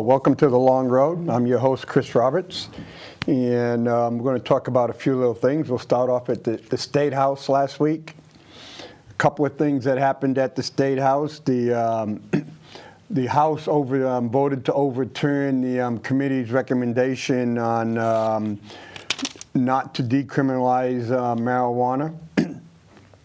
welcome to The Long Road. I'm your host, Chris Roberts, and we're going to talk about a few little things. We'll start off at the State House last week. A couple of things that happened at the State House. The House voted to overturn the committee's recommendation on not to decriminalize marijuana.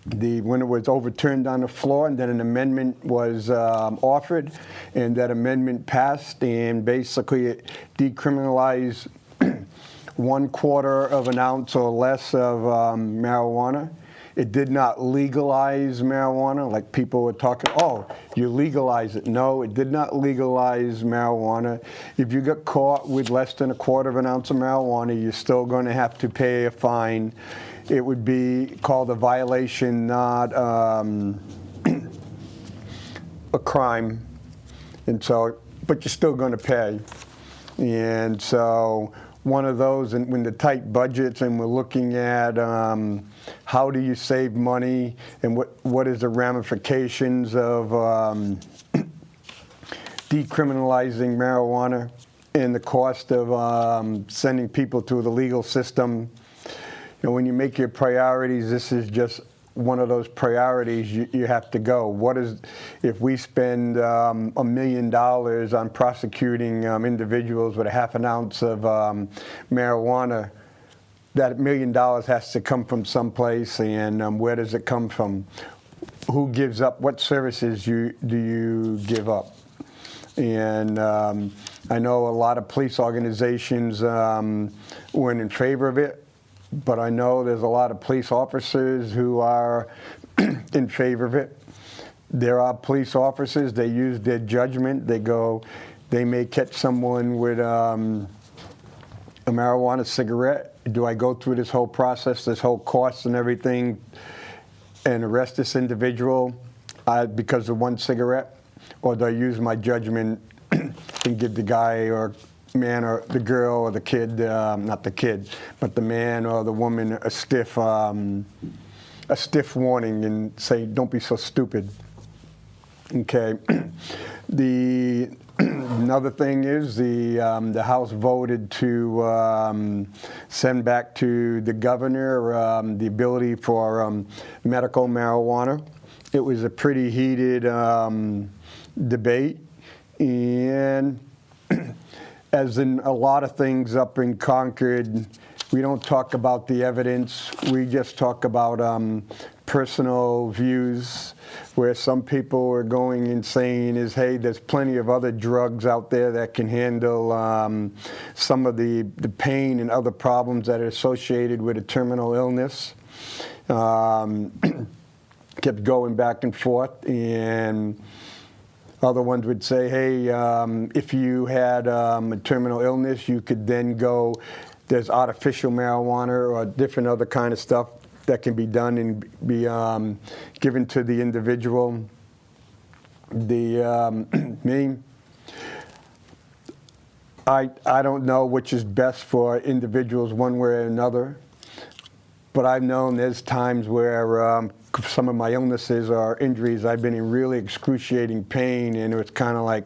When it was overturned on the floor, and then an amendment was offered, and that amendment passed, and basically it decriminalized 1/4 of an ounce or less of marijuana. It did not legalize marijuana, like people were talking, oh, you legalize it. No, it did not legalize marijuana. If you got caught with less than 1/4 of an ounce of marijuana, you're still going to have to pay a fine. It would be called a violation, not a crime. And so, but you're still going to pay. And so one of those, and when the tight budgets and we're looking at how do you save money and what is the ramifications of decriminalizing marijuana and the cost of sending people to the legal system. You know, when you make your priorities, this is just one of those priorities you have to go. What is, if we spend $1 million on prosecuting individuals with a half an ounce of marijuana, that $1 million has to come from someplace, and where does it come from? Who gives up? What services do you give up? And I know a lot of police organizations weren't in favor of it. But I know there's a lot of police officers who are in favor of it. There are police officers, they use their judgment. They may catch someone with a marijuana cigarette. Do I go through this whole process, this whole cost and everything, and arrest this individual because of one cigarette? Or do I use my judgment and give the guy or man or the girl or the kid, not the kid, but the man or the woman a stiff warning and say, don't be so stupid. Okay. Another thing is the House voted to send back to the governor the ability for medical marijuana. It was a pretty heated debate, and as in a lot of things up in Concord, we don't talk about the evidence. We just talk about personal views, where some people are going and saying is, hey, there's plenty of other drugs out there that can handle some of the pain and other problems that are associated with a terminal illness. Kept going back and forth, and other ones would say, hey, if you had a terminal illness, you could then go, there's artificial marijuana or different other kind of stuff that can be done and be given to the individual. I don't know which is best for individuals one way or another, but I've known there's times where some of my illnesses or injuries, I've been in really excruciating pain, and it was kind of like,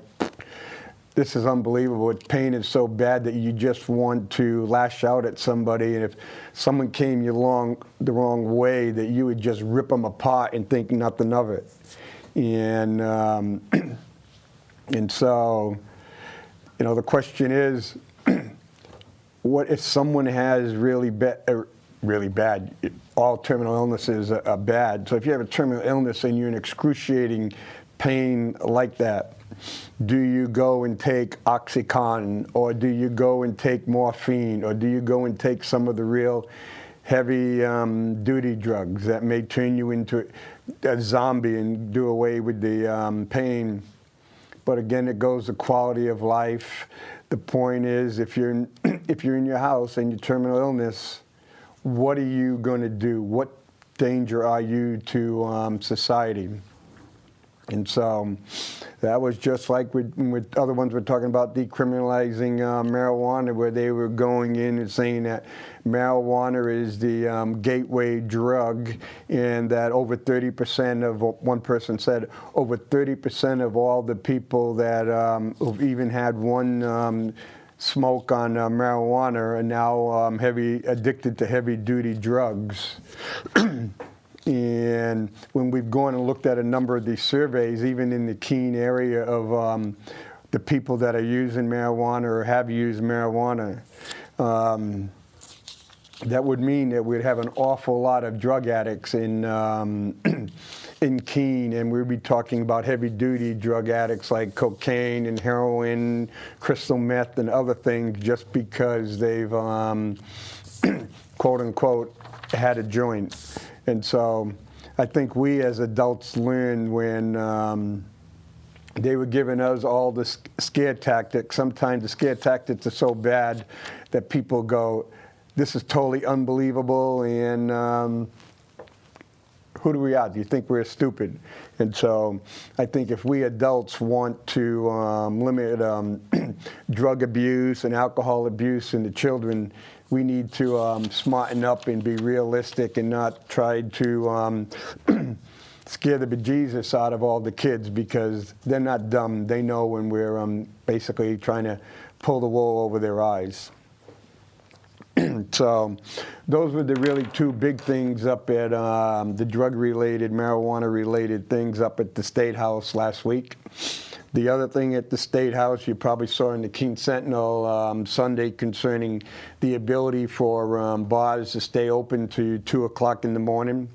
this is unbelievable. Pain is so bad that you just want to lash out at somebody, and if someone came you the wrong way, that you would just rip them apart and think nothing of it. And and so, you know, the question is, what if someone has really bad, all terminal illnesses are bad. So if you have a terminal illness and you're in excruciating pain like that, do you go and take OxyContin, or do you go and take morphine, or do you go and take some of the real heavy duty drugs that may turn you into a zombie and do away with the pain? But again, it goes to quality of life. The point is, if you're in your house and your terminal illness, what are you going to do? What danger are you to society? And so That was just like with other ones we're talking about decriminalizing marijuana, where they were going in and saying that marijuana is the gateway drug, and that over 30% of, one person said, over 30% of all the people that who've even had one smoke on marijuana are now addicted to heavy-duty drugs. And when we've gone and looked at a number of these surveys, even in the Keene area of the people that are using marijuana or have used marijuana, that would mean that we'd have an awful lot of drug addicts in in Keene, and we'd be talking about heavy-duty drug addicts like cocaine and heroin, crystal meth, and other things, just because they've quote-unquote had a joint. And so I think we as adults learned when they were giving us all the scare tactics. Sometimes the scare tactics are so bad that people go, this is totally unbelievable, and who do we are? Do you think we're stupid? And so I think if we adults want to limit drug abuse and alcohol abuse in the children, we need to smarten up and be realistic and not try to scare the bejesus out of all the kids, because they're not dumb. They know when we're basically trying to pull the wool over their eyes. So those were the really two big things up at the drug-related, marijuana-related things up at the State House last week. The other thing at the State House you probably saw in the Keene Sentinel Sunday concerning the ability for bars to stay open to 2 o'clock in the morning.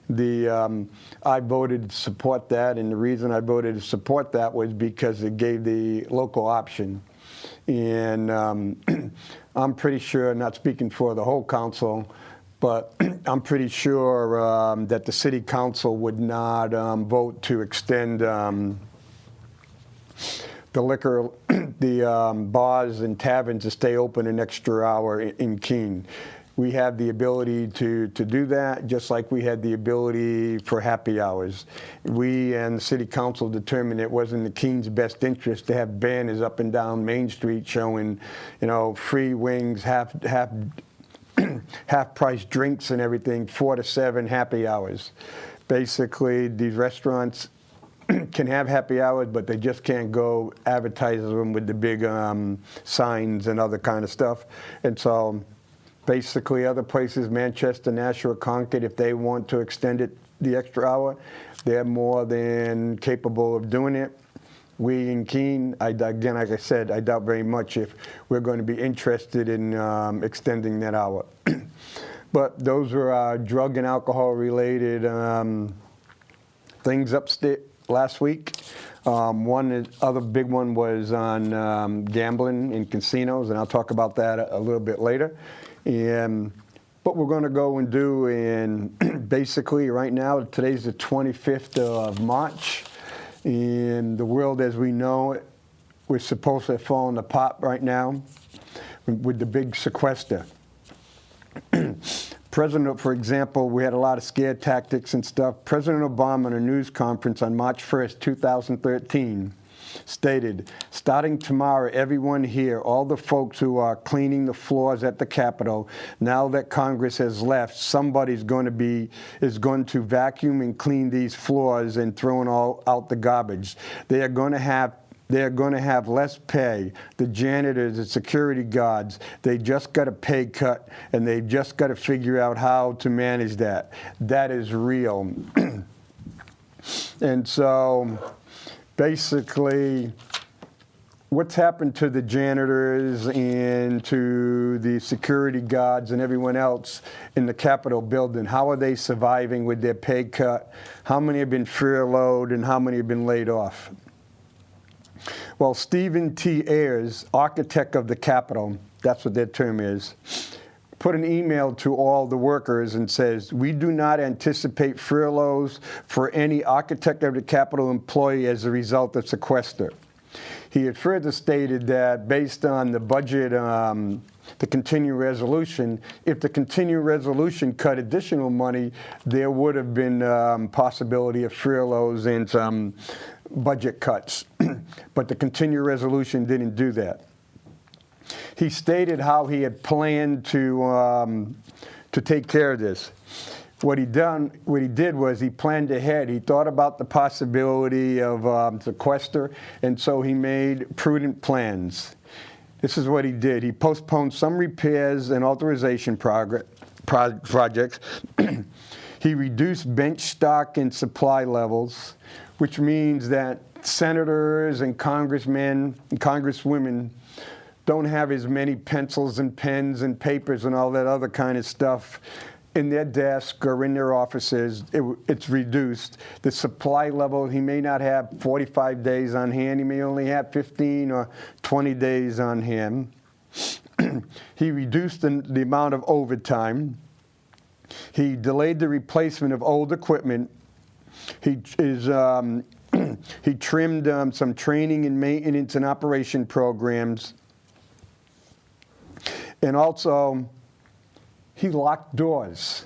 I voted to support that, and the reason I voted to support that was because it gave the local option. And I'm pretty sure, not speaking for the whole council, but I'm pretty sure that the city council would not vote to extend the liquor, the bars and taverns to stay open an extra hour in Keene. We have the ability to do that, just like we had the ability for happy hours. We and the city council determined it wasn't in Keene's best interest to have banners up and down Main Street showing, you know, free wings, half price drinks and everything, 4 to 7 happy hours. Basically, these restaurants can have happy hours, but they just can't go advertise them with the big signs and other kind of stuff. And so basically other places, Manchester, Nashua, Concord, if they want to extend it the extra hour, they're more than capable of doing it. We in Keene, again, like I said, I doubt very much if we're going to be interested in extending that hour. But those were drug and alcohol related things upstate last week. Other big one was on gambling in casinos, and I'll talk about that a little bit later. And what we're going to go and do, and basically right now, today's the 25th of March, and the world as we know it, we're supposed to have fallen apart right now with the big sequester. President, for example, we had a lot of scare tactics and stuff. President Obama in a news conference on March 1st, 2013, stated, starting tomorrow, everyone here, all the folks who are cleaning the floors at the Capitol, now that Congress has left, somebody's going to vacuum and clean these floors and throw all out the garbage. They're going to have less pay. The janitors, the security guards, they just got a pay cut, and they just got to figure out how to manage that. That is real. And so basically, what's happened to the janitors and to the security guards and everyone else in the Capitol building? How are they surviving with their pay cut? How many have been furloughed and how many have been laid off? Well, Stephen T. Ayers, architect of the Capitol, that's what their term is, put an email to all the workers and says, we do not anticipate furloughs for any architect of the Capitol employee as a result of sequester. he had further stated that based on the budget, the continuing resolution, if the continuing resolution cut additional money, there would have been possibility of furloughs and some budget cuts. But the continuing resolution didn't do that. He stated how he had planned to take care of this. What he did was he planned ahead. He thought about the possibility of sequester, and so he made prudent plans. This is what he did. He postponed some repairs and authorization projects. He reduced bench stock and supply levels, which means that senators and congressmen and congresswomen don't have as many pencils and pens and papers and all that other kind of stuff in their desk or in their offices. It's reduced. The supply level, he may not have 45 days on hand. He may only have 15 or 20 days on hand. He reduced the amount of overtime. He delayed the replacement of old equipment. He trimmed some training and maintenance and operation programs. And also, he locked doors.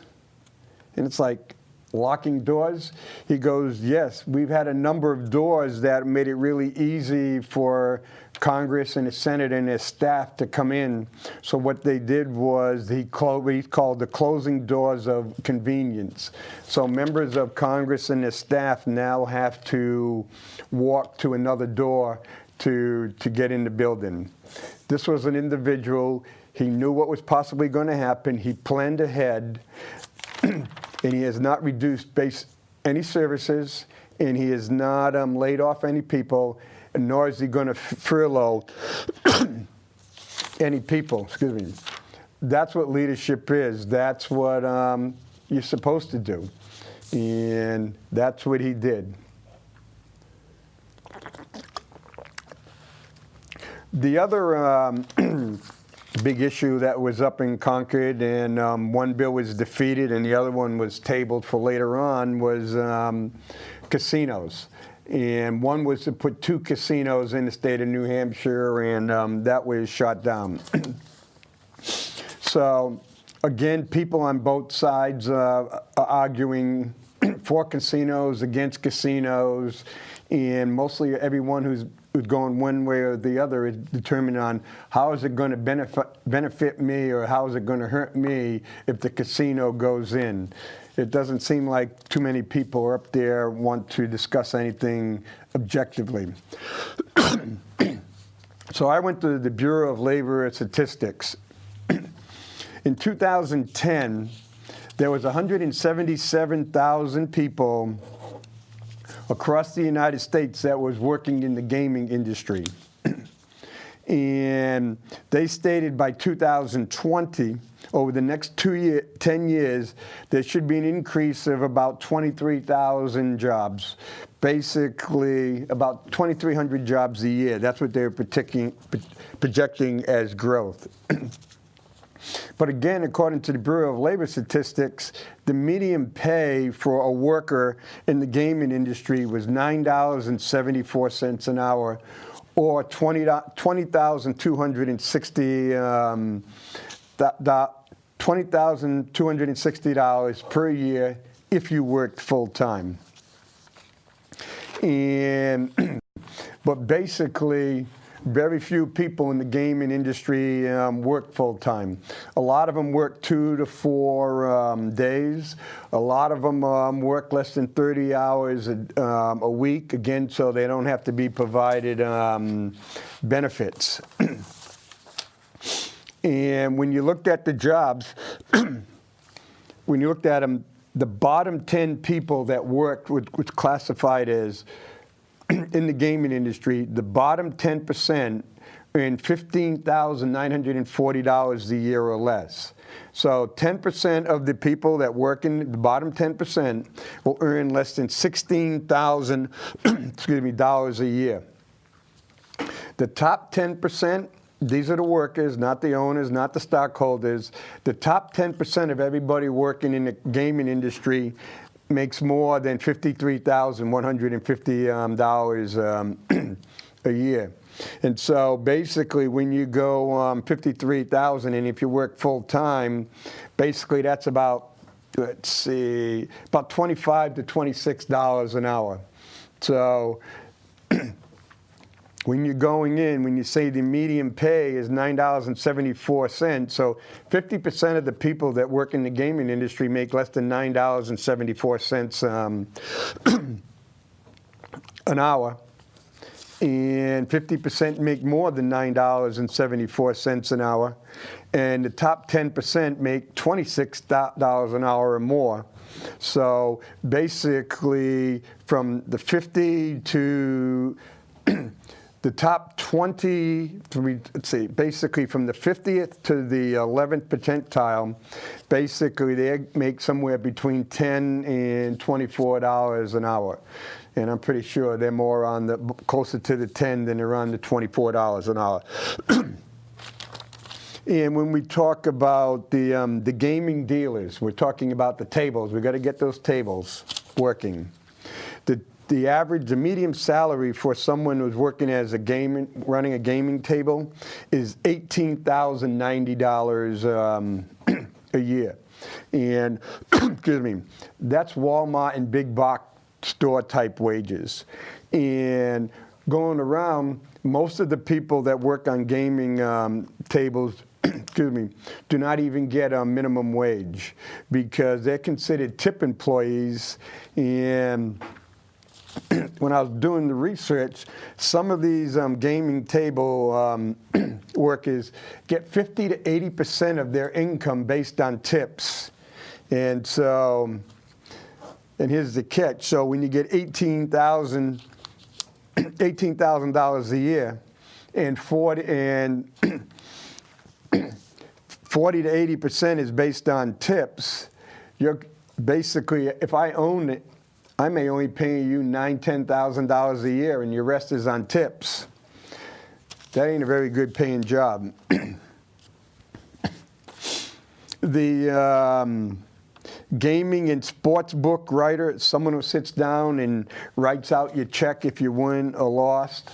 And it's like, locking doors? He goes, yes, we've had a number of doors that made it really easy for Congress and the Senate and their staff to come in. So what they did was he called the closing doors of convenience. So members of Congress and their staff now have to walk to another door to get in the building. This was an individual. He knew what was possibly going to happen. He planned ahead, and he has not reduced any services, and he has not laid off any people, nor is he going to furlough any people. Excuse me. That's what leadership is. That's what you're supposed to do, and that's what he did. The other big issue that was up in Concord, and one bill was defeated and the other one was tabled for later on, was casinos. And one was to put 2 casinos in the state of New Hampshire, and that was shot down. So again, people on both sides are arguing for casinos, against casinos, and mostly everyone who's going one way or the other is determined on how is it going to benefit me, or how is it going to hurt me if the casino goes in. It doesn't seem like too many people are up there want to discuss anything objectively. So I went to the Bureau of Labor Statistics. In 2010, there was 177,000 people across the United States that was working in the gaming industry. And they stated by 2020, over the next 10 years, there should be an increase of about 23,000 jobs. Basically, about 2,300 jobs a year. That's what they're projecting as growth. But again, according to the Bureau of Labor Statistics, the median pay for a worker in the gaming industry was $9.74 an hour, or $20,260 per year if you worked full time. But basically, very few people in the gaming industry work full-time. A lot of them work 2 to 4 days. A lot of them work less than 30 hours a week, again, so they don't have to be provided benefits. And when you looked at the jobs, when you looked at them, the bottom 10 people that worked, which classified as in the gaming industry, the bottom 10% earn $15,940 a year or less. So 10% of the people that work in the bottom 10% will earn less than $16,000 dollars a year. The top 10%, these are the workers, not the owners, not the stockholders. The top 10% of everybody working in the gaming industry makes more than $53,150 a year. And so basically when you go 53,000, and if you work full time, basically that's about, let's see, about $25 to $26 an hour. So when you're going in, when you say the median pay is $9.74, so 50% of the people that work in the gaming industry make less than $9.74 an hour, and 50% make more than $9.74 an hour, and the top 10% make $26 an hour or more. So basically from the 50 to the top 20, let's see, basically from the 50th to the 11th percentile, basically they make somewhere between $10 and $24 an hour. And I'm pretty sure they're more on the closer to the 10 than they're on the $24 an hour. And when we talk about the gaming dealers, we're talking about the tables. We've got to get those tables working. The average, the median salary for someone who's working as a running a gaming table is $18,090 a year. And, excuse me, that's Walmart and big box store type wages. And going around, most of the people that work on gaming tables, excuse me, do not even get a minimum wage because they're considered tip employees. And when I was doing the research, some of these gaming table workers get 50 to 80% of their income based on tips. And so, and here's the catch. So when you get $18,000 a year, and 40 to 80% is based on tips, you're basically, if I own it, I may only pay you $9,000, $10,000 a year, and your rest is on tips. That ain't a very good paying job. The gaming and sports book writer, someone who sits down and writes out your check if you win or lost,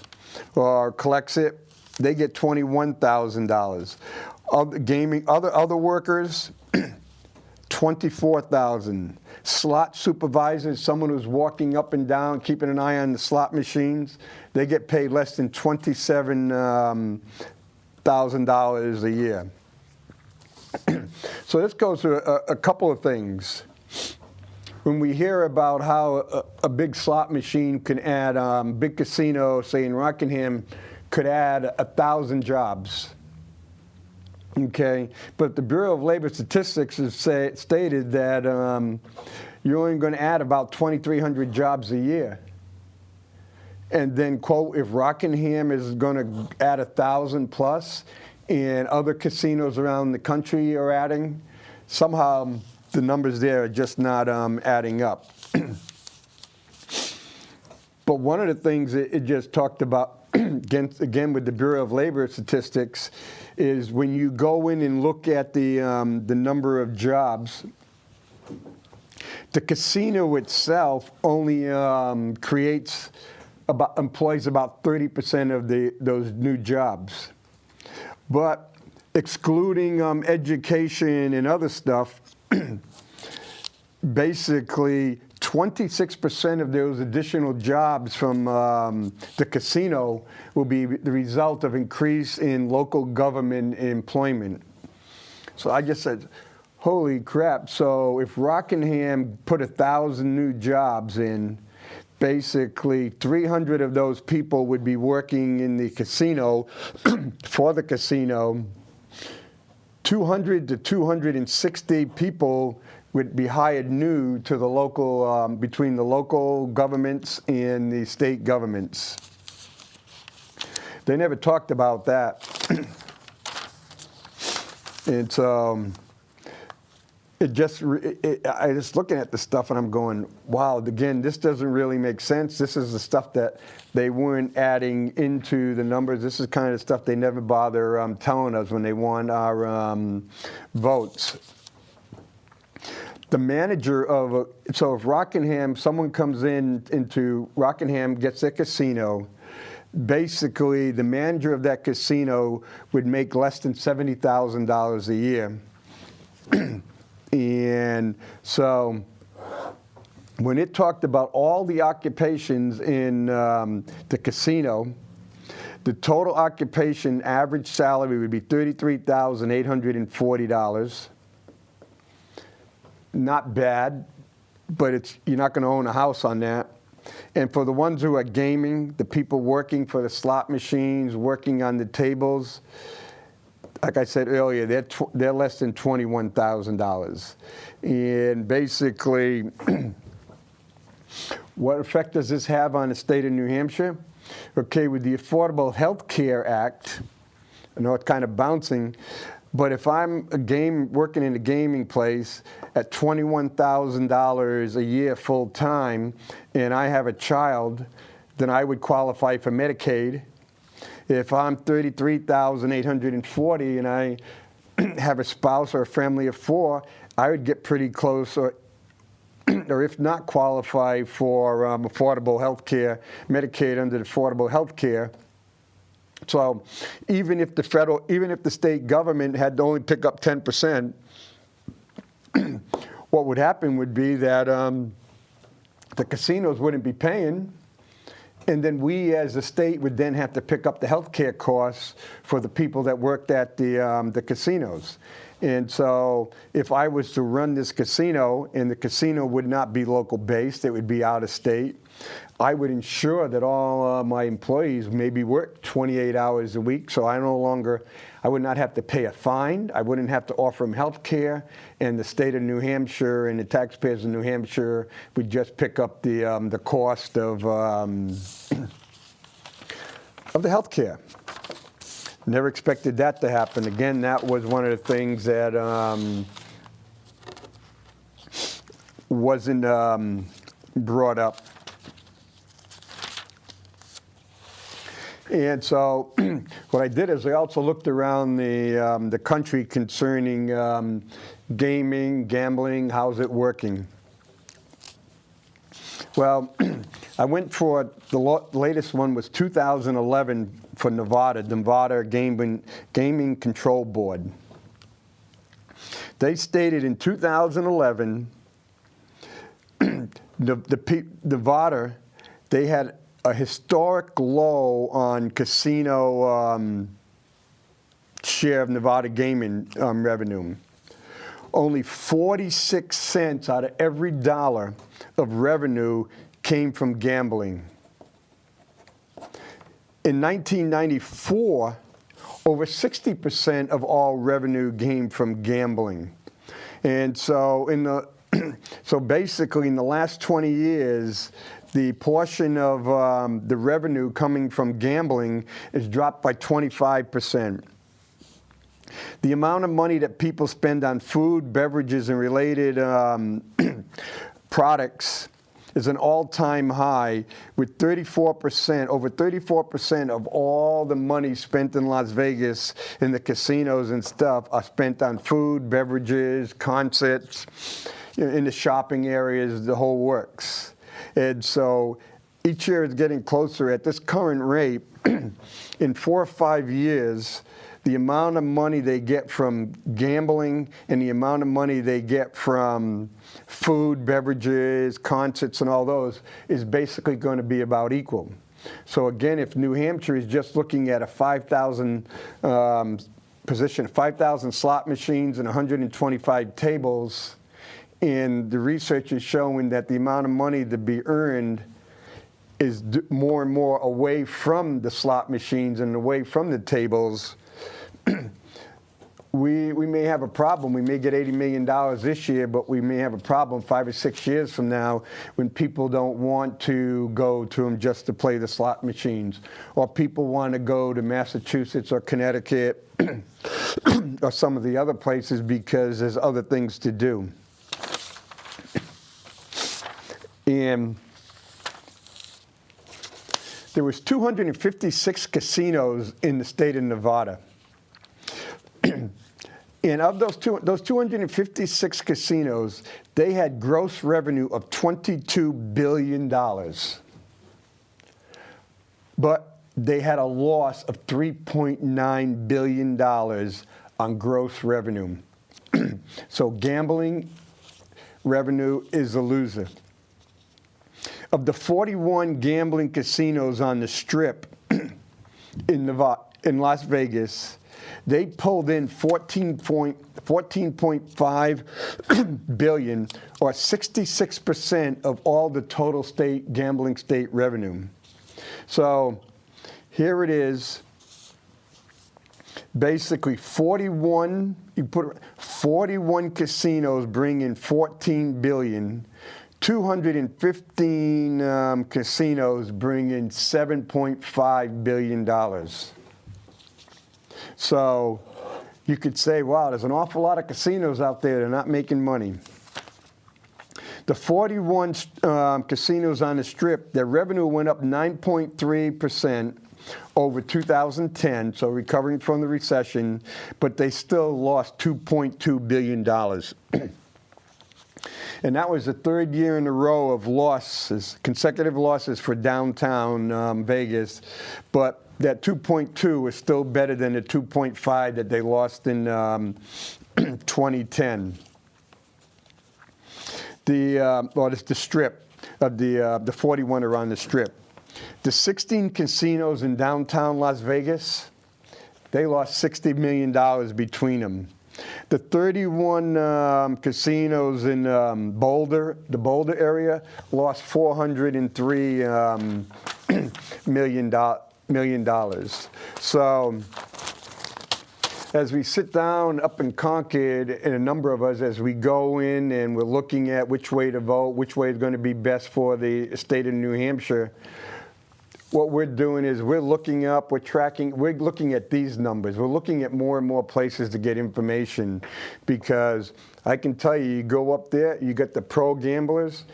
or collects it, they get $21,000. Other workers, $24,000. Slot supervisors, someone who's walking up and down, keeping an eye on the slot machines, they get paid less than $27,000 a year. So this goes to a couple of things. When we hear about how a big slot machine can add, big casino, say in Rockingham, could add 1,000 jobs. Okay, but the Bureau of Labor Statistics has stated that you're only going to add about 2,300 jobs a year. And then, quote, if Rockingham is going to add 1,000 plus, and other casinos around the country are adding, somehow the numbers there are just not adding up. But one of the things it just talked about, again with the Bureau of Labor Statistics, is when you go in and look at the number of jobs, the casino itself only employs about 30% of those new jobs. But excluding education and other stuff, basically 26% of those additional jobs from the casino will be the result of increase in local government employment. So I just said, holy crap. So if Rockingham put 1,000 new jobs in, basically 300 of those people would be working in the casino for the casino. 200 to 260 people would be hired new to the local, between the local governments and the state governments. They never talked about that. It's, I just looking at the stuff and I'm going, wow, again, this doesn't really make sense. This is the stuff that they weren't adding into the numbers. This is kind of the stuff they never bother telling us when they want our votes. The manager of so if Rockingham, someone comes into Rockingham, gets their casino, basically the manager of that casino would make less than $70,000 a year. And so when it talked about all the occupations in the casino, the total occupation average salary would be $33,840. Not bad, but you're not going to own a house on that. And for the ones who are gaming, the people working for the slot machines, working on the tables, like I said earlier, they're less than $21,000. And basically, what effect does this have on the state of New Hampshire? Okay, with the Affordable Health Care Act, I know it's kind of bouncing, but if I'm working in a gaming place at $21,000 a year full time, and I have a child, then I would qualify for Medicaid. If I'm $33,840 and I have a spouse or a family of 4, I would get pretty close, or if not qualify for affordable health care, Medicaid under the Affordable Health Care. So even if the state government had to only pick up 10%, what would happen would be that the casinos wouldn't be paying, and then we as a state would then have to pick up the health care costs for the people that worked at the casinos. And so if I was to run this casino, and the casino would not be local based, it would be out of state, I would ensure that all my employees maybe work 28 hours a week, so I would not have to pay a fine, I wouldn't have to offer them health care, and the state of New Hampshire and the taxpayers in New Hampshire would just pick up the cost of the health care. Never expected that to happen. Again, that was one of the things that wasn't brought up. And so what I did is I also looked around the country concerning gaming, gambling, how's it working. Well, I went for the latest one was 2011 for Nevada Gaming Control Board. They stated in 2011, Nevada, they had a historic low on casino share of Nevada gaming revenue. Only 46 cents out of every dollar of revenue came from gambling. In 1994, over 60% of all revenue came from gambling. And so so basically in the last 20 years, the portion of the revenue coming from gambling is dropped by 25%. The amount of money that people spend on food, beverages, and related products is an all-time high, with over 34% of all the money spent in Las Vegas in the casinos and stuff are spent on food, beverages, concerts, in the shopping areas, the whole works. And so each year it's getting closer. At this current rate, in 4 or 5 years, the amount of money they get from gambling and the amount of money they get from food, beverages, concerts, and all those is basically going to be about equal. So again, if New Hampshire is just looking at a 5,000 position, 5,000 slot machines and 125 tables, and the research is showing that the amount of money to be earned is more and more away from the slot machines and away from the tables, we may have a problem. We may get $80 million this year, but we may have a problem 5 or 6 years from now when people don't want to go to them just to play the slot machines, or people want to go to Massachusetts or Connecticut or some of the other places because there's other things to do. And there was 256 casinos in the state of Nevada. And of those 256 casinos, they had gross revenue of $22 billion. But they had a loss of $3.9 billion on gross revenue. So gambling revenue is a loser. Of the 41 gambling casinos on the Strip in Las Vegas, they pulled in $14.5 billion, or 66% of all the total gambling state revenue. So here it is. Basically, 41 casinos bring in $14 billion. 215 casinos bring in $7.5 billion. So you could say, wow, there's an awful lot of casinos out there that are not making money. The 41 casinos on the Strip, their revenue went up 9.3% over 2010, so recovering from the recession, but they still lost $2.2 billion. And that was the third year in a row of losses, consecutive losses for downtown Vegas. But that 2.2 is still better than the 2.5 that they lost in 2010. It's the Strip of the 41 are on the Strip. The 16 casinos in downtown Las Vegas, they lost $60 million between them. The 31 casinos in the Boulder area, lost $403 million. So as we sit down up in Concord, and a number of us, as we go in and we're looking at which way to vote, which way is going to be best for the state of New Hampshire, what we're doing is we're looking up, we're looking at these numbers. We're looking at more and more places to get information, because I can tell you, you go up there, you get the pro gamblers,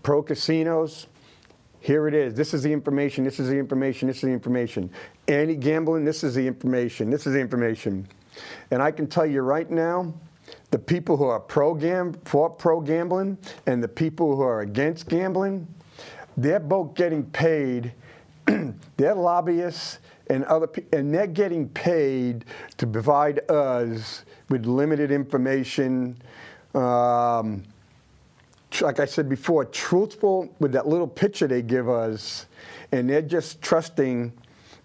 pro casinos. Here it is. This is the information. This is the information. This is the information. Anti-gambling. This is the information. This is the information. And I can tell you right now, the people who are for pro gambling and the people who are against gambling, they're both getting paid. They're lobbyists and they're getting paid to provide us with limited information. Like I said before, truthful with that little picture they give us, and they're just trusting,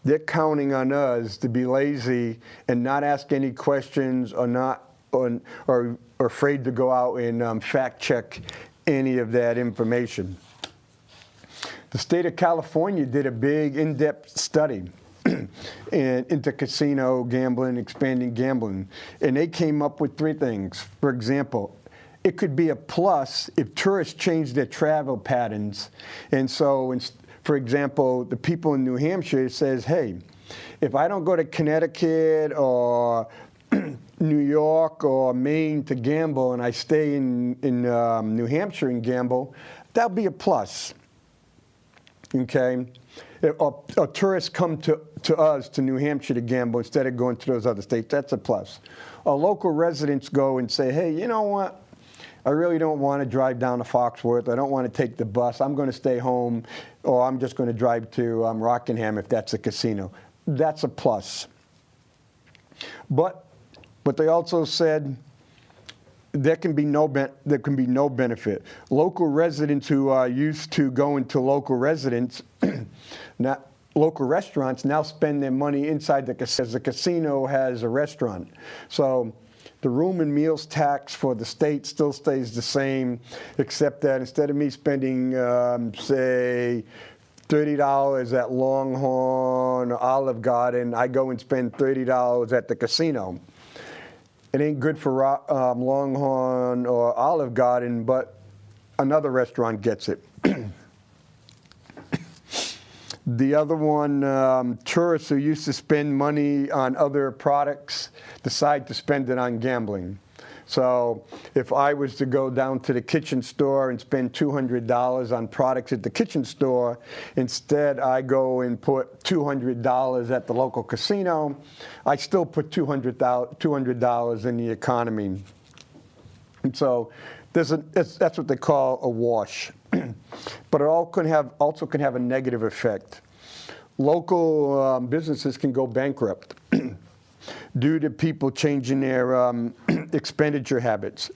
they're counting on us to be lazy and not ask any questions, or afraid to go out and fact check any of that information. The state of California did a big in-depth study into casino gambling, expanding gambling, and they came up with three things. For example, it could be a plus if tourists change their travel patterns. And so, for example, the people in New Hampshire says, hey, if I don't go to Connecticut or New York or Maine to gamble, and I stay in New Hampshire and gamble, that'll be a plus. Okay? Or tourists come to us, to New Hampshire, to gamble instead of going to those other states. That's a plus. Or local residents go and say, hey, you know what? I really don't want to drive down to Foxworth. I don't want to take the bus. I'm going to stay home, or I'm just going to drive to Rockingham if that's a casino. That's a plus. But they also said there can be no benefit. Local residents who are used to going to local restaurants now spend their money inside the casino, as the casino has a restaurant. So the room and meals tax for the state still stays the same, except that instead of me spending, say, $30 at Longhorn or Olive Garden, I go and spend $30 at the casino. It ain't good for Longhorn or Olive Garden, but another restaurant gets it. The other one, tourists who used to spend money on other products decide to spend it on gambling. So if I was to go down to the kitchen store and spend $200 on products at the kitchen store, instead I go and put $200 at the local casino, I still put $200 in the economy. And so that's what they call a wash. But it also can have a negative effect. local businesses can go bankrupt due to people changing their expenditure habits.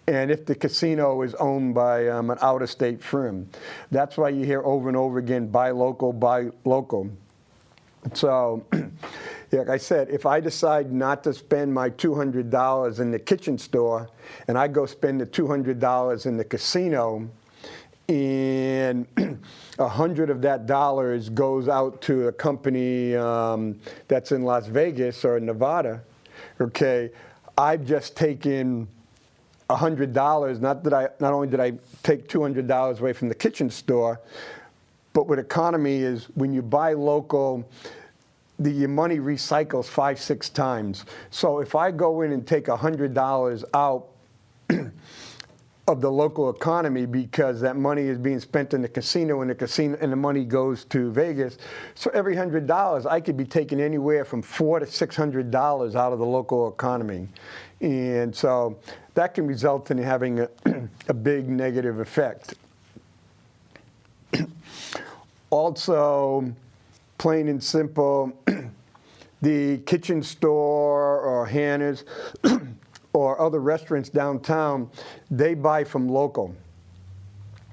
And if the casino is owned by an out-of-state firm. That's why you hear over and over again, buy local, buy local. So, like I said, if I decide not to spend my $200 in the kitchen store and I go spend the $200 in the casino, and 100 of that dollars goes out to a company that's in Las Vegas or Nevada, okay, I've just taken $100. Not only did I take $200 away from the kitchen store, but what economy is, when you buy local, your money recycles 5-6 times. So if I go in and take $100 out of the local economy because that money is being spent in the casino and the money goes to Vegas, so every $100 I could be taking anywhere from $400 to $600 out of the local economy, and so that can result in having a big negative effect. Also, plain and simple, the kitchen store or Hannah's or other restaurants downtown, they buy from local.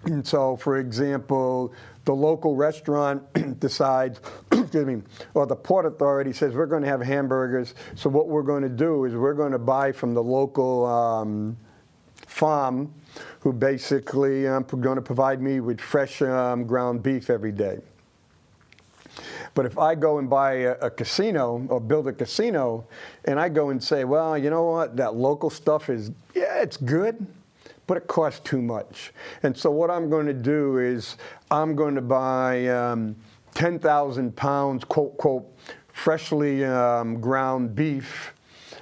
And so, for example, the local restaurant decides, excuse me, or the Port Authority says, we're going to have hamburgers, so what we're going to do is we're going to buy from the local farm, who basically going to provide me with fresh ground beef every day. But if I go and buy a casino or build a casino and I go and say, well, you know what, that local stuff is, yeah, it's good, but it costs too much. And so what I'm going to do is I'm going to buy 10,000 pounds, quote, quote, freshly ground beef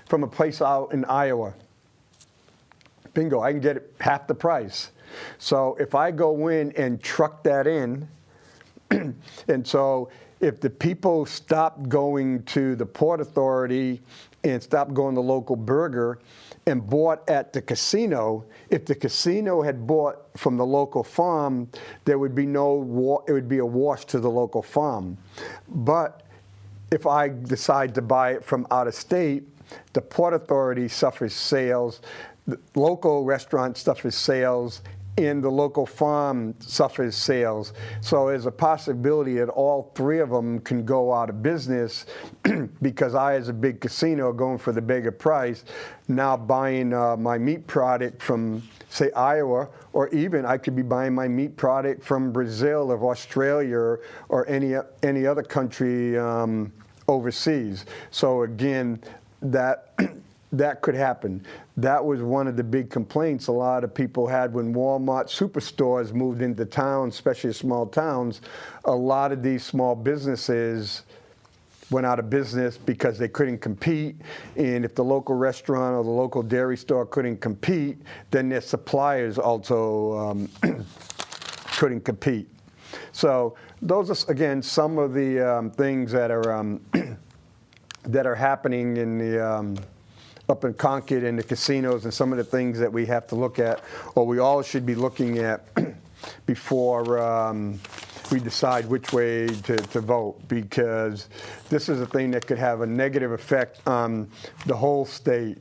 from a place out in Iowa. Bingo, I can get it half the price. So if I go in and truck that in, and so if the people stopped going to the Port Authority and stopped going to local burger and bought at the casino, if the casino had bought from the local farm, there would be it would be a wash to the local farm. But if I decide to buy it from out of state, the Port Authority suffers sales, the local restaurant suffers sales, and the local farm suffers sales. So there's a possibility that all three of them can go out of business because I, as a big casino, going for the bigger price, now buying my meat product from, say, Iowa, or even I could be buying my meat product from Brazil or Australia or any other country overseas. So again, that could happen. That was one of the big complaints a lot of people had when Walmart superstores moved into towns, especially small towns. A lot of these small businesses went out of business because they couldn't compete. And if the local restaurant or the local dairy store couldn't compete, then their suppliers also couldn't compete. So those are, again, some of the things that are that are happening in the up in Concord and the casinos, and some of the things that we have to look at, or we all should be looking at before we decide which way to vote, because this is a thing that could have a negative effect on the whole state.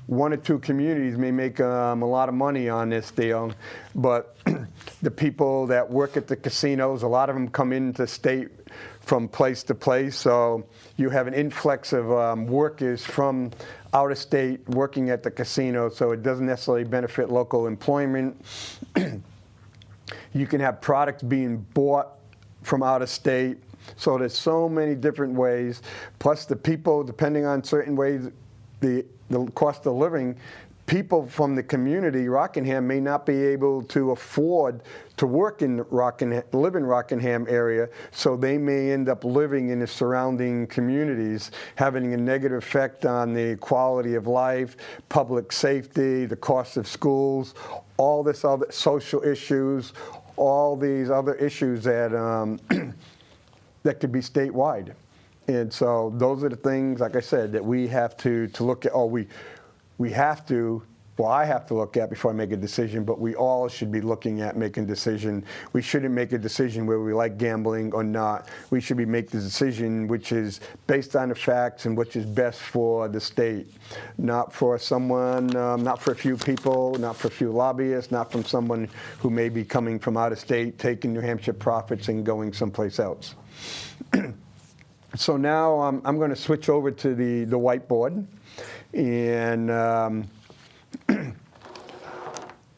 One or two communities may make a lot of money on this deal, but the people that work at the casinos, a lot of them come into state from place to place, so you have an influx of workers from out of state working at the casino, so it doesn't necessarily benefit local employment. You can have products being bought from out of state, so there's so many different ways, plus the people, depending on certain ways, the cost of living, people from the community, Rockingham, may not be able to afford to work in live in Rockingham area, so they may end up living in the surrounding communities, having a negative effect on the quality of life, public safety, the cost of schools, all this other social issues, all these other issues that that could be statewide. And so those are the things, like I said, that we have to look at, or we have to well, I have to look at before I make a decision, but we all should be looking at making a decision. We shouldn't make a decision where we like gambling or not. We should be making the decision which is based on the facts and which is best for the state, not for someone, not for a few people, not for a few lobbyists, not from someone who may be coming from out of state, taking New Hampshire profits and going someplace else. So now I'm going to switch over to the whiteboard, and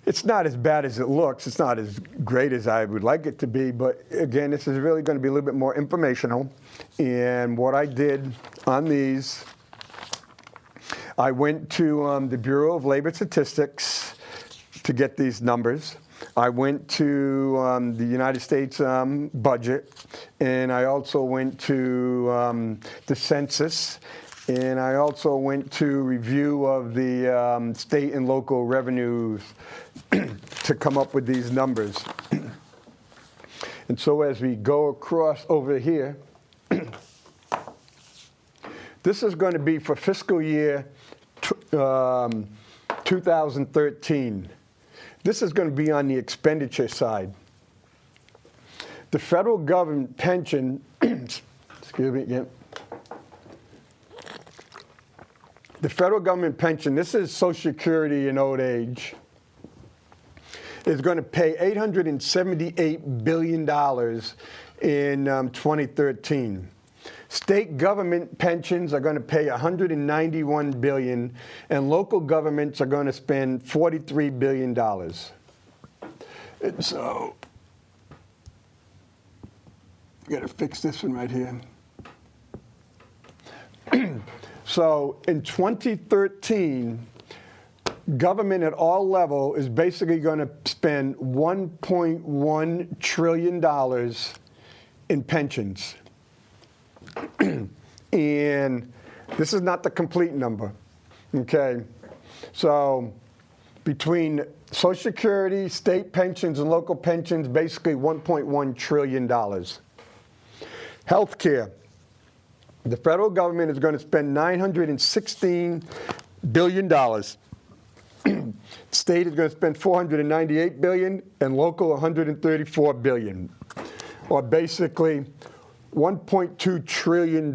it's not as bad as it looks. It's not as great as I would like it to be, but again, this is really going to be a little bit more informational. And what I did on these, I went to the Bureau of Labor Statistics to get these numbers. I went to the United States budget, and I also went to the census, and I also went to review of the state and local revenues to come up with these numbers. And so as we go across over here, this is going to be for fiscal year 2013. This is going to be on the expenditure side. The federal government pension, excuse me again. The federal government pension, this is Social Security and old age, is going to pay $878 billion in 2013. State government pensions are going to pay $191 billion, and local governments are going to spend $43 billion. And so, I've got to fix this one right here. So in 2013, government at all levels is basically going to spend $1.1 trillion in pensions. And this is not the complete number, okay? So between Social Security, state pensions, and local pensions, basically $1.1 trillion. Healthcare. The federal government is going to spend $916 billion. State is going to spend $498 billion, and local $134 billion, or basically $1.2 trillion.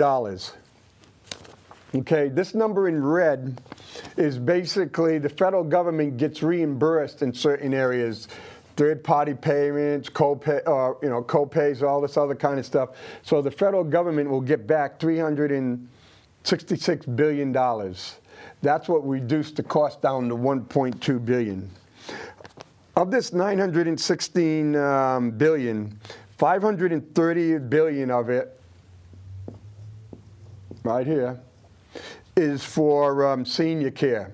Okay, this number in red is basically the federal government gets reimbursed in certain areas. Third-party payments, co-pays, all this other kind of stuff. So the federal government will get back $366 billion. That's what reduced the cost down to $1.2 billion. Of this $916 billion, $530 billion of it, right here, is for senior care.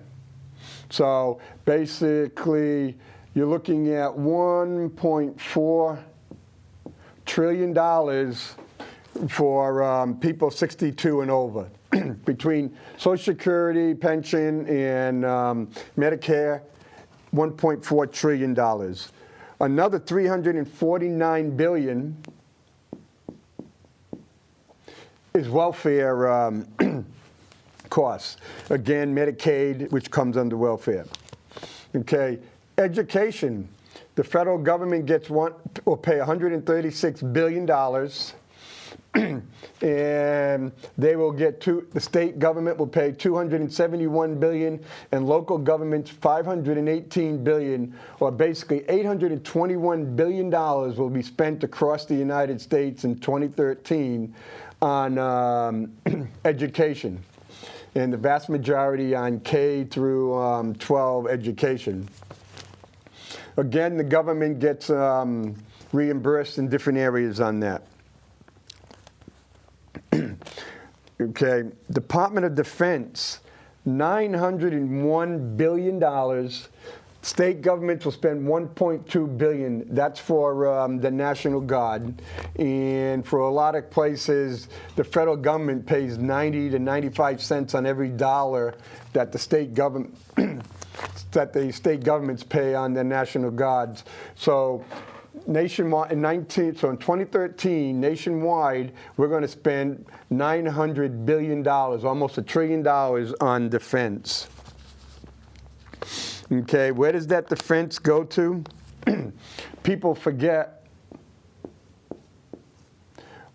So basically, you're looking at $1.4 trillion for people 62 and over. Between Social Security, pension, and Medicare, $1.4 trillion. Another $349 billion is welfare costs. Again, Medicaid, which comes under welfare. Okay. Education, the federal government will pay $136 billion, and they will get the state government will pay $271 billion, and local governments $518 billion, or basically $821 billion will be spent across the United States in 2013 on education, and the vast majority on K through 12 education. Again, the government gets reimbursed in different areas on that. Okay, Department of Defense, $901 billion. State governments will spend $1.2 billion. That's for the National Guard. And for a lot of places, the federal government pays 90 to 95 cents on every dollar that the state government governments pay on the National Guards. So nationwide, in 2013, nationwide, we're going to spend $900 billion, almost $1 trillion on defense. Okay, where does that defense go to? People forget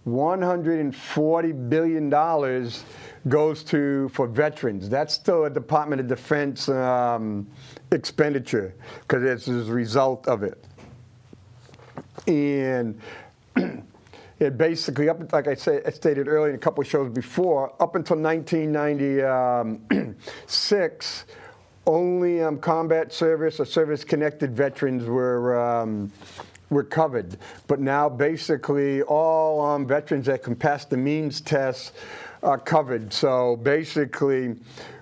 $140 billion goes for veterans. That's still a Department of Defense expenditure because it's as a result of it. And it basically, like I stated earlier in a couple of shows before, up until 1996, only combat service or service-connected veterans were covered. But now basically all veterans that can pass the means test are covered. So basically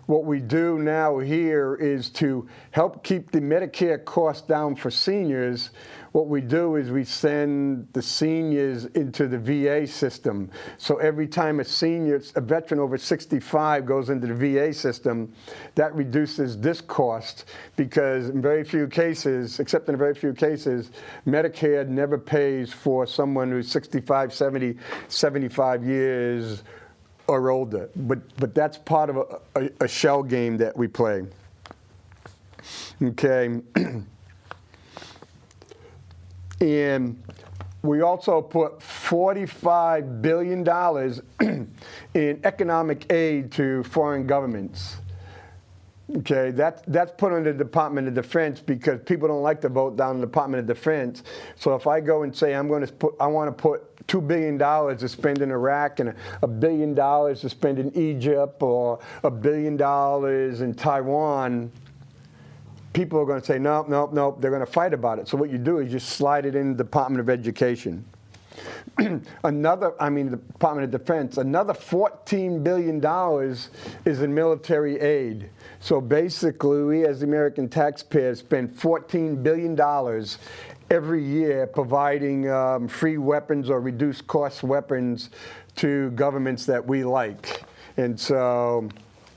what we do now here is to help keep the Medicare costs down for seniors. What we do is we send the seniors into the VA system. So every time a veteran over 65 goes into the VA system, that reduces this cost because in very few cases, except in very few cases, Medicare never pays for someone who's 65, 70, 75 years or older. But that's part of a shell game that we play. Okay. And we also put $45 billion in economic aid to foreign governments. Okay, that's put under the Department of Defense because people don't like to vote down the Department of Defense. So if I go and say I want to put $2 billion to spend in Iraq and $1 billion to spend in Egypt or $1 billion in Taiwan, people are going to say, nope, nope, nope. They're going to fight about it. So what you do is you slide it in the Department of Education. The Department of Defense. Another $14 billion is in military aid. So basically, we as the American taxpayers spend $14 billion every year providing free weapons or reduced cost weapons to governments that we like. And so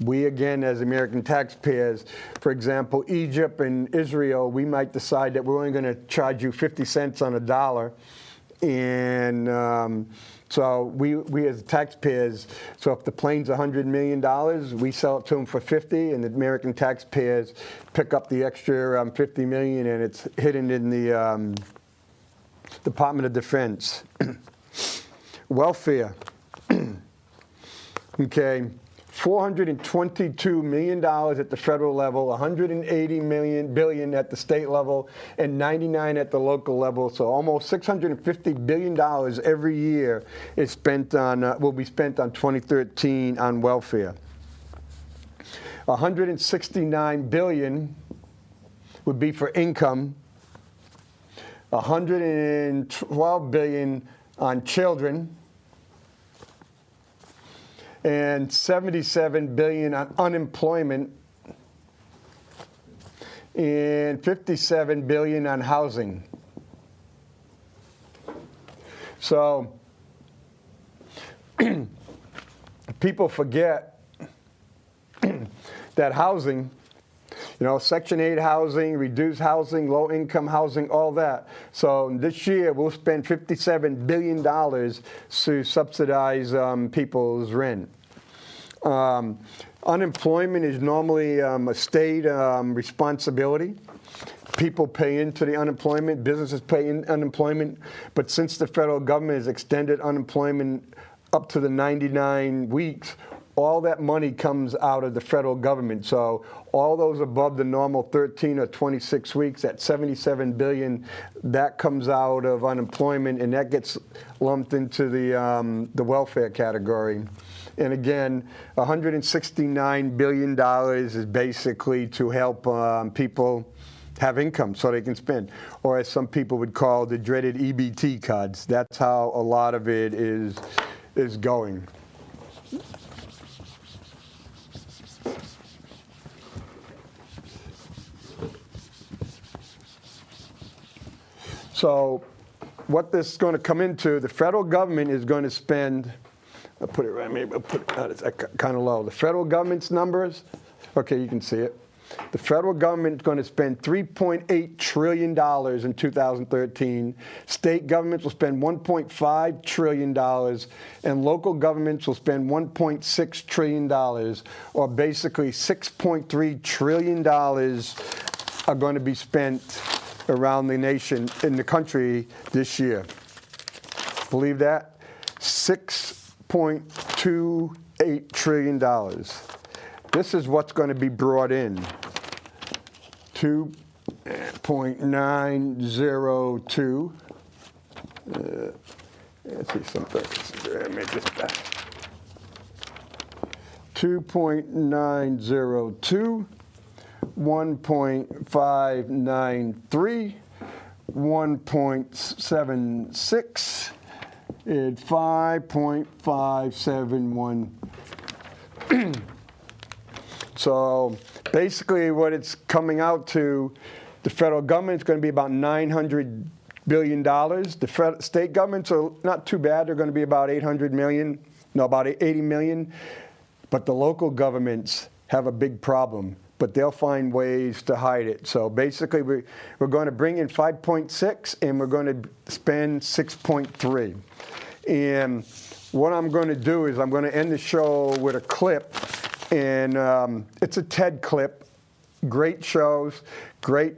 we, again, as American taxpayers, for example, Egypt and Israel, we might decide that we're only going to charge you 50 cents on a dollar. And so we as taxpayers, so if the plane's $100 million, we sell it to them for 50, and the American taxpayers pick up the extra 50 million, and it's hidden in the Department of Defense. Welfare. Okay. $422 million at the federal level, $180 billion at the state level, and $99 at the local level. So almost $650 billion every year is spent on will be spent on 2013 on welfare. $169 billion would be for income. $112 billion on children. And $77 billion on unemployment, and $57 billion on housing. So people forget that housing, Section 8 housing, reduced housing, low-income housing, all that. So this year we'll spend $57 billion to subsidize people's rent. Unemployment is normally a state responsibility. People pay into the unemployment, businesses pay in unemployment, but since the federal government has extended unemployment up to the 99 weeks, all that money comes out of the federal government. So all those above the normal 13 or 26 weeks, that $77 billion, that comes out of unemployment, and that gets lumped into the welfare category. And again, $169 billion is basically to help people have income so they can spend, or as some people would call the dreaded EBT cards. That's how a lot of it is going. So what this is going to come into, the federal government is going to spend, I'll put it right, maybe I'll put it, it's kind of low. The federal government's numbers, okay, you can see it. The federal government is going to spend $3.8 trillion in 2013. State governments will spend $1.5 trillion, and local governments will spend $1.6 trillion, or basically $6.3 trillion are going to be spent around the nation, in the country this year. Believe that? $6.28 trillion. This is what's going to be brought in. 2.902. Let's see something. Let me just 2.902, 1.593, 1.76, and 5.571. So basically what it's coming out to, the federal government is going to be about $900 billion. The state governments are not too bad. They're going to be about $800 million, no, about $80 million. But the local governments have a big problem, but they'll find ways to hide it. So basically, we're going to bring in 5.6, and we're going to spend 6.3. And what I'm going to do is I'm going to end the show with a clip, and it's a TED clip. Great shows, great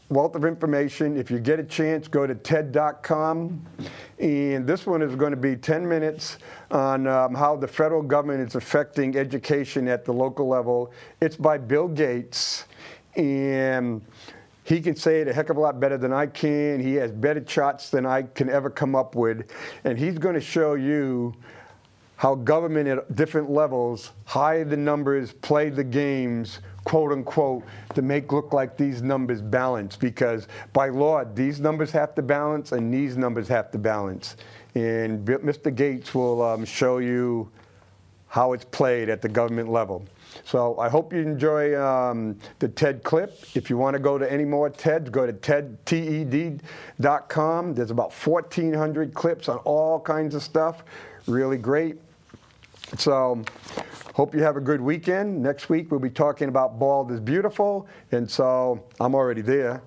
wealth of information. If you get a chance, go to TED.com. And this one is going to be 10 minutes on how the federal government is affecting education at the local level. It's by Bill Gates, and he can say it a heck of a lot better than I can. He has better charts than I can ever come up with. And he's going to show you how government at different levels hide the numbers, play the games, quote unquote, to make look like these numbers balance, because by law, these numbers have to balance and these numbers have to balance. And Mr. Gates will show you how it's played at the government level. So I hope you enjoy the TED clip. If you want to go to any more TEDs, go to TED.com. There's about 1,400 clips on all kinds of stuff. Really great. So hope you have a good weekend. Next week we'll be talking about Bald is Beautiful. And so I'm already there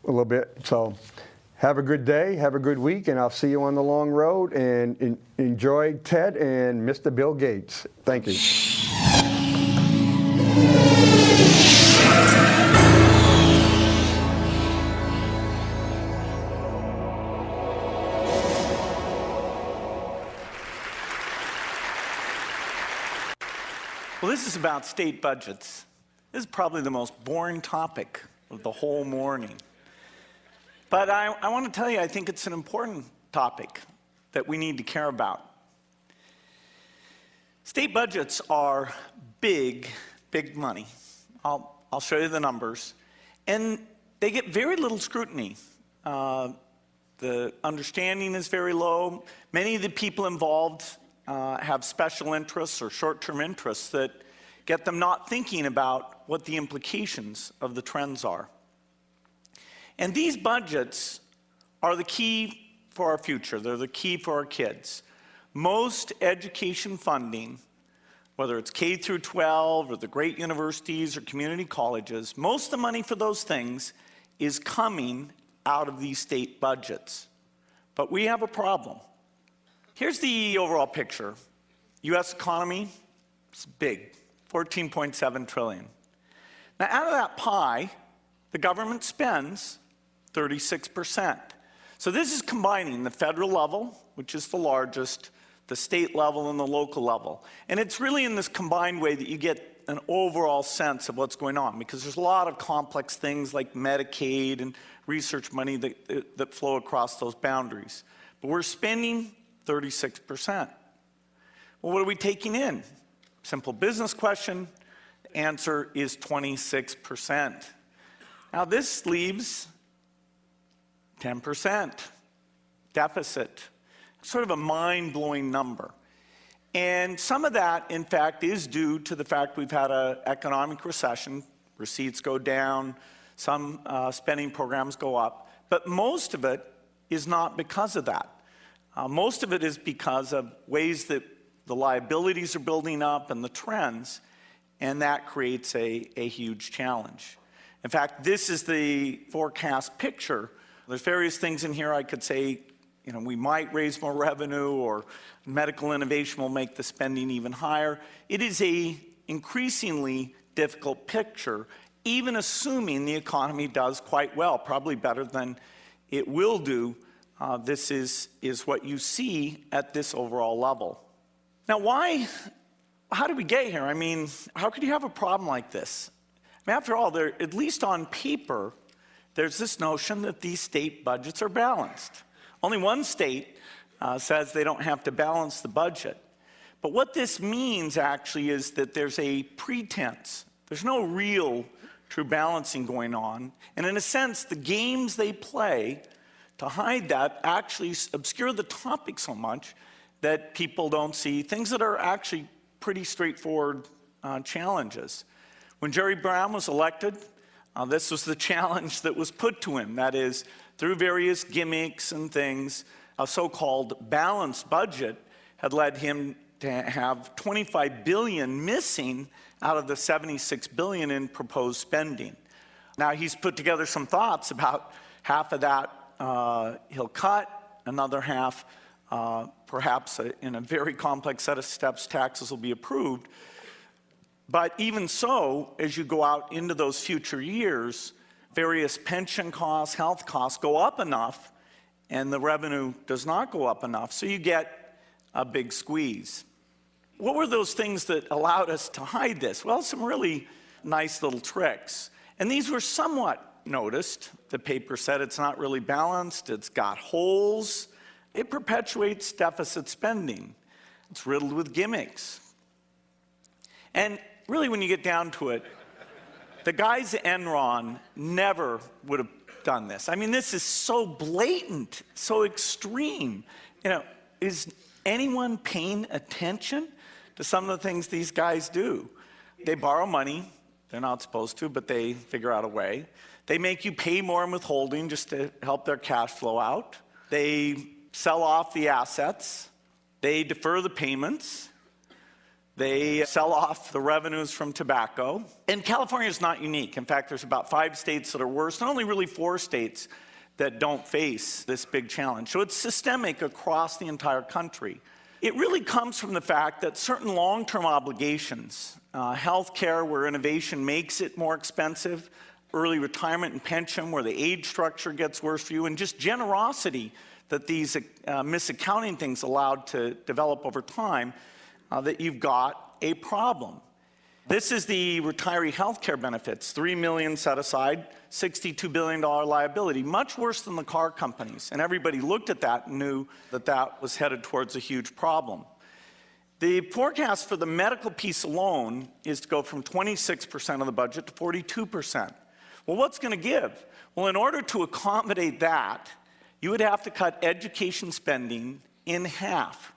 a little bit. So have a good day, have a good week, and I'll see you on the long road. And enjoy TED and Mr. Bill Gates. Thank you. Well, this is about state budgets. This is probably the most boring topic of the whole morning. But I want to tell you, I think it's an important topic that we need to care about. State budgets are big, big money. I'll show you the numbers. And they get very little scrutiny. The understanding is very low. Many of the people involved have special interests or short-term interests that get them not thinking about what the implications of the trends are. And these budgets are the key for our future. They're the key for our kids. Most education funding, whether it's K through 12 or the great universities or community colleges, most of the money for those things is coming out of these state budgets. But we have a problem. Here's the overall picture. U.S. economy, it's big, $14.7 trillion. Now, out of that pie, the government spends 36%. So this is combining the federal level, which is the largest, the state level, and the local level. And it's really in this combined way that you get an overall sense of what's going on, because there's a lot of complex things like Medicaid and research money that flow across those boundaries. But we're spending 36%. Well, what are we taking in? Simple business question. The answer is 26%. Now this leaves 10% deficit. Sort of a mind-blowing number. And some of that, in fact, is due to the fact we've had an economic recession. Receipts go down, some spending programs go up. But most of it is not because of that. Most of it is because of ways that the liabilities are building up and the trends, and that creates a huge challenge. In fact, this is the forecast picture. There's various things in here I could say, you know, we might raise more revenue, or medical innovation will make the spending even higher. It is an increasingly difficult picture, even assuming the economy does quite well, probably better than it will do. This is what you see at this overall level. Now, how did we get here? I mean, how could you have a problem like this? I mean, after all, at least on paper, there's this notion that these state budgets are balanced. Only one state says they don't have to balance the budget. But what this means actually is that there's a pretense. There's no real true balancing going on. And in a sense, the games they play to hide that actually obscure the topic so much that people don't see things that are actually pretty straightforward challenges. When Jerry Brown was elected, this was the challenge that was put to him. That is, through various gimmicks and things, a so-called balanced budget had led him to have $25 billion missing out of the $76 billion in proposed spending. Now he's put together some thoughts about half of that he'll cut, another half, perhaps in a very complex set of steps, taxes will be approved. But even so, as you go out into those future years, various pension costs, health costs go up enough, and the revenue does not go up enough, so you get a big squeeze. What were those things that allowed us to hide this? Well, some really nice little tricks. And these were somewhat noticed. The paper said it's not really balanced, it's got holes, it perpetuates deficit spending, it's riddled with gimmicks. And really, when you get down to it, the guys at Enron never would have done this. I mean, this is so blatant, so extreme. You know, is anyone paying attention to some of the things these guys do? They borrow money. They're not supposed to, but they figure out a way. They make you pay more in withholding just to help their cash flow out. They sell off the assets. They defer the payments. They sell off the revenues from tobacco. And California is not unique. In fact, there's about 5 states that are worse, and only really 4 states that don't face this big challenge. So it's systemic across the entire country. It really comes from the fact that certain long-term obligations, healthcare where innovation makes it more expensive, early retirement and pension where the age structure gets worse for you, and just generosity that these misaccounting things allowed to develop over time, that you've got a problem. This is the retiree health care benefits, $3 million set aside, $62 billion liability, much worse than the car companies. And everybody looked at that and knew that that was headed towards a huge problem. The forecast for the medical piece alone is to go from 26% of the budget to 42%. Well, what's going to give? Well, in order to accommodate that, you would have to cut education spending in half.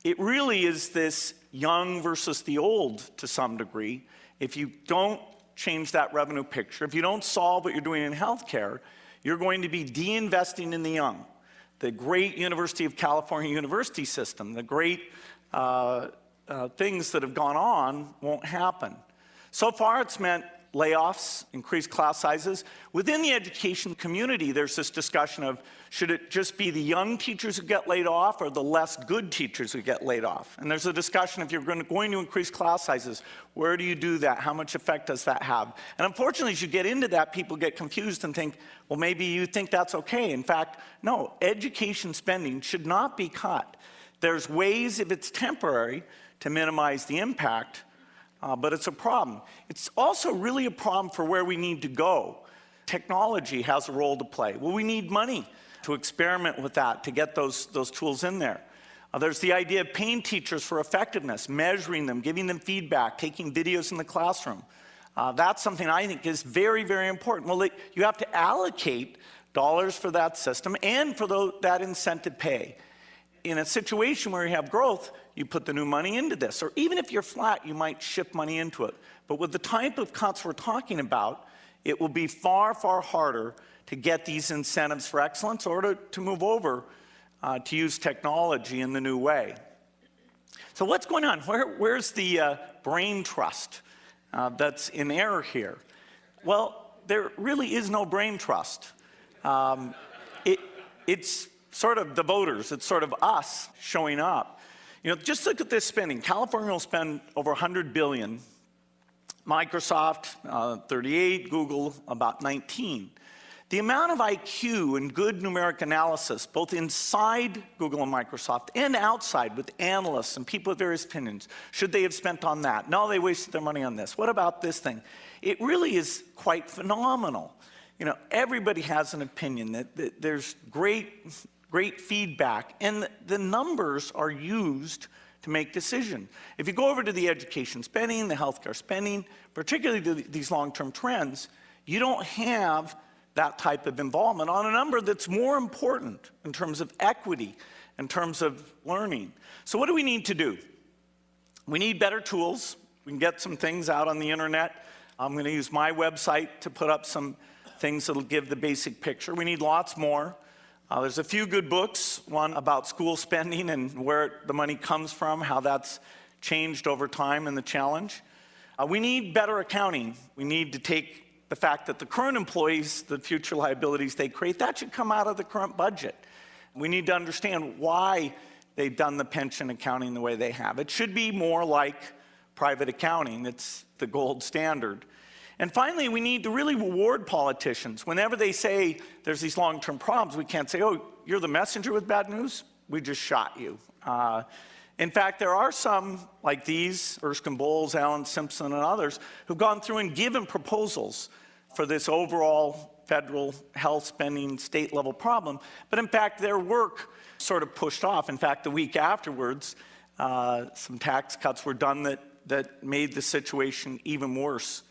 It really is this young versus the old to some degree. If you don't change that revenue picture, if you don't solve what you're doing in healthcare, you're going to be de-investing in the young. The great University of California university system, the great things that have gone on won't happen. So far, it's meant layoffs, increased class sizes. Within the education community, there's this discussion of, should it just be the young teachers who get laid off or the less good teachers who get laid off? And there's a discussion, if you're going to increase class sizes, where do you do that? How much effect does that have? And unfortunately, as you get into that, people get confused and think, well, maybe you think that's okay. In fact, no, education spending should not be cut. There's ways, if it's temporary, to minimize the impact, but it's a problem. It's also really a problem for where we need to go. Technology has a role to play. Well, we need money to experiment with that, to get those tools in there. There's the idea of paying teachers for effectiveness, measuring them, giving them feedback, taking videos in the classroom. That's something I think is very, very important. Well, you have to allocate dollars for that system and for that incentive pay. In a situation where you have growth, you put the new money into this. Or even if you're flat, you might shift money into it. But with the type of cuts we're talking about, it will be far, far harder to get these incentives for excellence or to move over to use technology in the new way. So what's going on? Where's the brain trust that's in error here? Well, there really is no brain trust. It's sort of the voters. It's sort of us showing up. You know, just look at this spending. California will spend over $100 billion Microsoft, 38, Google, about 19. The amount of IQ and good numeric analysis, both inside Google and Microsoft and outside with analysts and people with various opinions, should they have spent on that? No, they wasted their money on this. What about this thing? It really is quite phenomenal. You know, everybody has an opinion, that there's great feedback, and the numbers are used to make decisions. If you go over to the education spending, the healthcare spending, particularly these long-term trends, you don't have that type of involvement on a number that's more important in terms of equity, in terms of learning. So what do we need to do? We need better tools. We can get some things out on the internet. I'm going to use my website to put up some things that'll give the basic picture. We need lots more. There's a few good books, one about school spending and where the money comes from, how that's changed over time and the challenge. We need better accounting. We need to take the fact that the current employees, the future liabilities they create, that should come out of the current budget. We need to understand why they've done the pension accounting the way they have. It should be more like private accounting. It's the gold standard. And finally, we need to really reward politicians. Whenever they say there's these long-term problems, we can't say, oh, you're the messenger with bad news? We just shot you. In fact, there are some, like these, Erskine Bowles, Alan Simpson, and others, who've gone through and given proposals for this overall federal health spending state-level problem. But in fact, their work sort of pushed off. In fact, the week afterwards, some tax cuts were done that made the situation even worse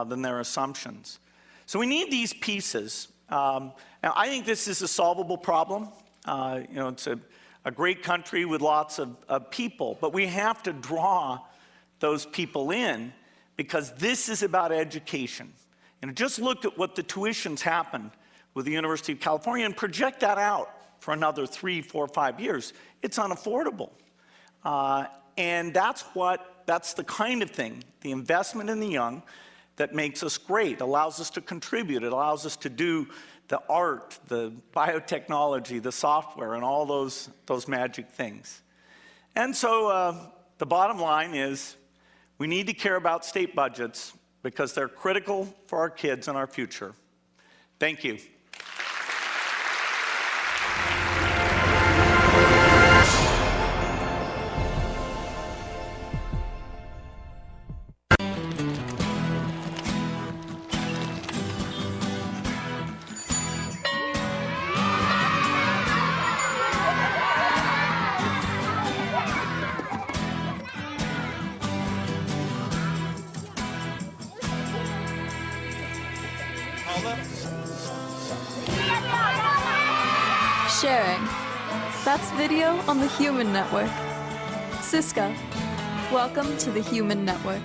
than their assumptions. So we need these pieces. Now, I think this is a solvable problem. You know, it's a great country with lots of people, but we have to draw those people in because this is about education. And just look at what the tuitions happened with the University of California and project that out for another 3, 4, 5 years. It's unaffordable. And that's the kind of thing, the investment in the young, that makes us great, allows us to contribute, it allows us to do the art, the biotechnology, the software, and all those magic things. And so the bottom line is we need to care about state budgets because they're critical for our kids and our future. Thank you. Sharing. That's video on the Human Network. Cisco. Welcome to the Human Network.